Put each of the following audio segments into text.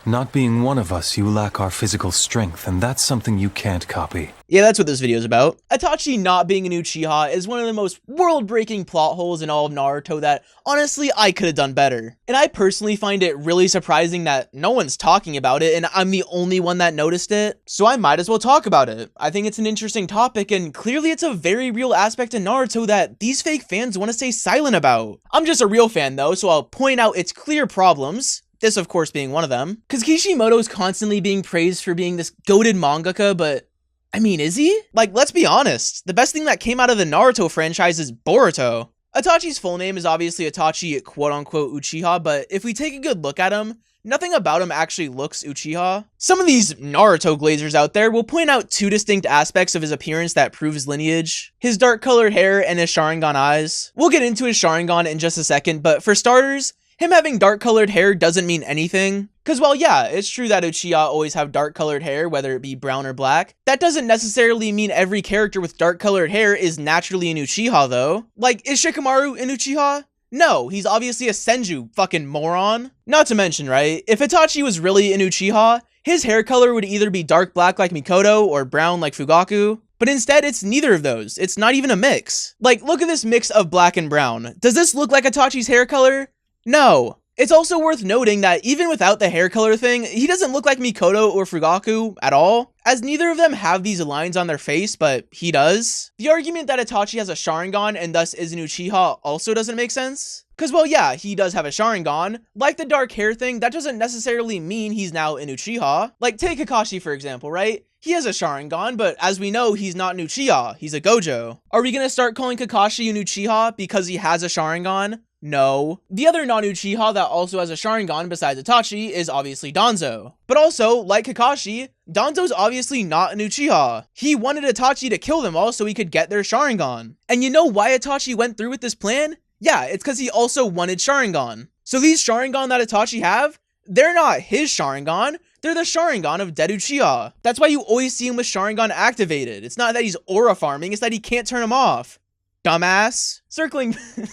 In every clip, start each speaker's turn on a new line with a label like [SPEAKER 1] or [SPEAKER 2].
[SPEAKER 1] Not being one of us, you lack our physical strength, and that's something you can't copy.
[SPEAKER 2] Yeah, that's what this video is about. Itachi not being an Uchiha is one of the most world-breaking plot holes in all of Naruto that, honestly, I could have done better. And I personally find it really surprising that no one's talking about it and I'm the only one that noticed it. So I might as well talk about it. I think it's an interesting topic and clearly it's a very real aspect in Naruto that these fake fans want to stay silent about. I'm just a real fan though, so I'll point out its clear problems. This, of course, being one of them. Because Kishimoto's constantly being praised for being this goated mangaka, but I mean, is he? Like, let's be honest. The best thing that came out of the Naruto franchise is Boruto. Itachi's full name is obviously Itachi quote-unquote Uchiha, but if we take a good look at him, nothing about him actually looks Uchiha. Some of these Naruto glazers out there will point out two distinct aspects of his appearance that prove his lineage. His dark-colored hair and his Sharingan eyes. We'll get into his Sharingan in just a second, but for starters, him having dark-colored hair doesn't mean anything. Cause while yeah, it's true that Uchiha always have dark-colored hair, whether it be brown or black, that doesn't necessarily mean every character with dark-colored hair is naturally an Uchiha though. Like, is Shikamaru an Uchiha? No, he's obviously a Senju, fucking moron. Not to mention, right, if Itachi was really an Uchiha, his hair color would either be dark black like Mikoto or brown like Fugaku. But instead, it's neither of those. It's not even a mix. Like, look at this mix of black and brown. Does this look like Itachi's hair color? No. It's also worth noting that even without the hair color thing, he doesn't look like Mikoto or Fugaku at all, as neither of them have these lines on their face, but he does. The argument that Itachi has a Sharingan and thus is an Uchiha also doesn't make sense. Cause well yeah, he does have a Sharingan. Like the dark hair thing, that doesn't necessarily mean he's now an Uchiha. Like take Kakashi for example, right? He has a Sharingan, but as we know, he's not an Uchiha, he's a Gojo. Are we gonna start calling Kakashi an Uchiha because he has a Sharingan? No. The other non-Uchiha that also has a Sharingan besides Itachi is obviously Danzo. But also, like Kakashi, Danzo's obviously not an Uchiha. He wanted Itachi to kill them all so he could get their Sharingan. And you know why Itachi went through with this plan? Yeah, it's because he also wanted Sharingan. So these Sharingan that Itachi have, they're not his Sharingan, they're the Sharingan of dead Uchiha. That's why you always see him with Sharingan activated. It's not that he's aura farming, it's that he can't turn him off. Dumbass.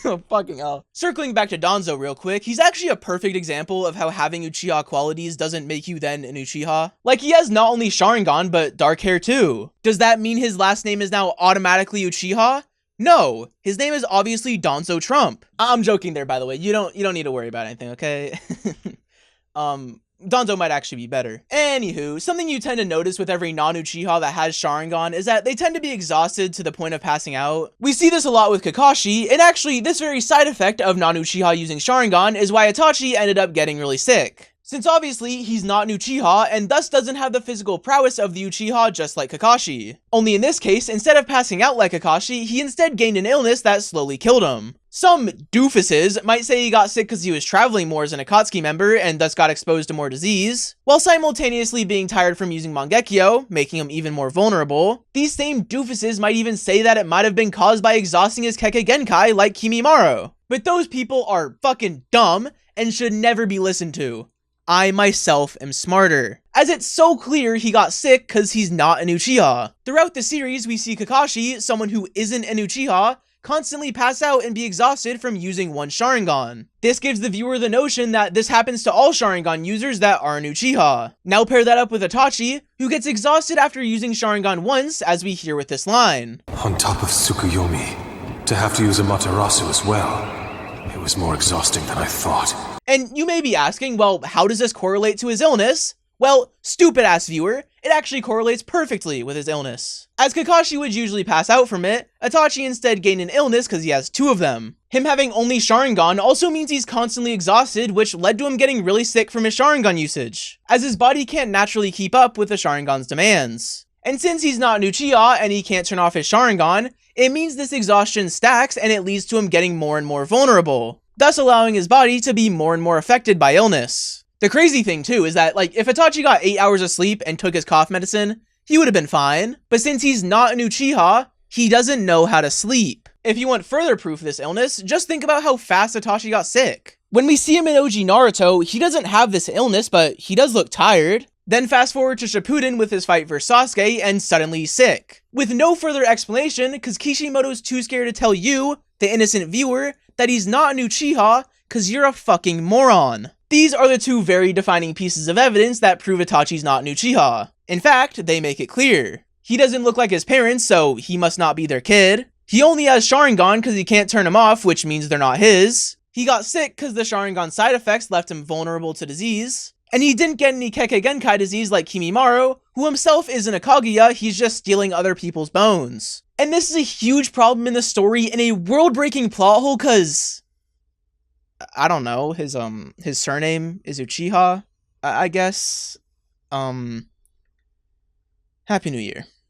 [SPEAKER 2] Oh, fucking hell. Circling back to Danzo real quick, he's actually a perfect example of how having Uchiha qualities doesn't make you then an Uchiha. Like, he has not only Sharingan, but dark hair too. Does that mean his last name is now automatically Uchiha? No, his name is obviously Danzo Trump. I'm joking there, by the way. You don't need to worry about anything, okay? Danzo might actually be better. Anywho, something you tend to notice with every non-Uchiha that has Sharingan is that they tend to be exhausted to the point of passing out. We see this a lot with Kakashi, and actually this very side effect of non-Uchiha using Sharingan is why Itachi ended up getting really sick. Since obviously he's not an Uchiha and thus doesn't have the physical prowess of the Uchiha just like Kakashi. Only in this case, instead of passing out like Kakashi, he instead gained an illness that slowly killed him. Some doofuses might say he got sick because he was traveling more as an Akatsuki member and thus got exposed to more disease, while simultaneously being tired from using Mangekyo, making him even more vulnerable. These same doofuses might even say that it might have been caused by exhausting his Kekkei Genkai like Kimimaro. But those people are fucking dumb and should never be listened to. I myself am smarter, as it's so clear he got sick because he's not an Uchiha. Throughout the series, we see Kakashi, someone who isn't an Uchiha, constantly pass out and be exhausted from using one Sharingan. This gives the viewer the notion that this happens to all Sharingan users that are an Uchiha. Now pair that up with Itachi, who gets exhausted after using Sharingan once, as we hear with this line.
[SPEAKER 1] On top of Tsukuyomi, to have to use Amaterasu as well. It was more exhausting than I thought.
[SPEAKER 2] And you may be asking, well, how does this correlate to his illness? Well, stupid ass viewer, it actually correlates perfectly with his illness. As Kakashi would usually pass out from it, Itachi instead gained an illness because he has two of them. Him having only Sharingan also means he's constantly exhausted, which led to him getting really sick from his Sharingan usage, as his body can't naturally keep up with the Sharingan's demands. And since he's not an Uchiha and he can't turn off his Sharingan, it means this exhaustion stacks and it leads to him getting more and more vulnerable, thus allowing his body to be more and more affected by illness. The crazy thing too is that, like, if Itachi got 8 hours of sleep and took his cough medicine, he would have been fine. But since he's not an Uchiha, he doesn't know how to sleep. If you want further proof of this illness, just think about how fast Itachi got sick. When we see him in OG Naruto, he doesn't have this illness, but he does look tired. Then fast forward to Shippuden with his fight versus Sasuke, and suddenly he's sick. With no further explanation, because Kishimoto's too scared to tell you, the innocent viewer, that he's not an Uchiha, cause you're a fucking moron. These are the two very defining pieces of evidence that prove Itachi's not an Uchiha. In fact, they make it clear. He doesn't look like his parents, so he must not be their kid. He only has sharingan because he can't turn them off, which means they're not his. He got sick because the sharingan side effects left him vulnerable to disease. And he didn't get any Kekkei Genkai disease like Kimimaro, who himself isn't a Kaguya, he's just stealing other people's bones. And this is a huge problem in the story and a world-breaking plot hole cause... I don't know, his surname is Uchiha, I guess. Happy New Year.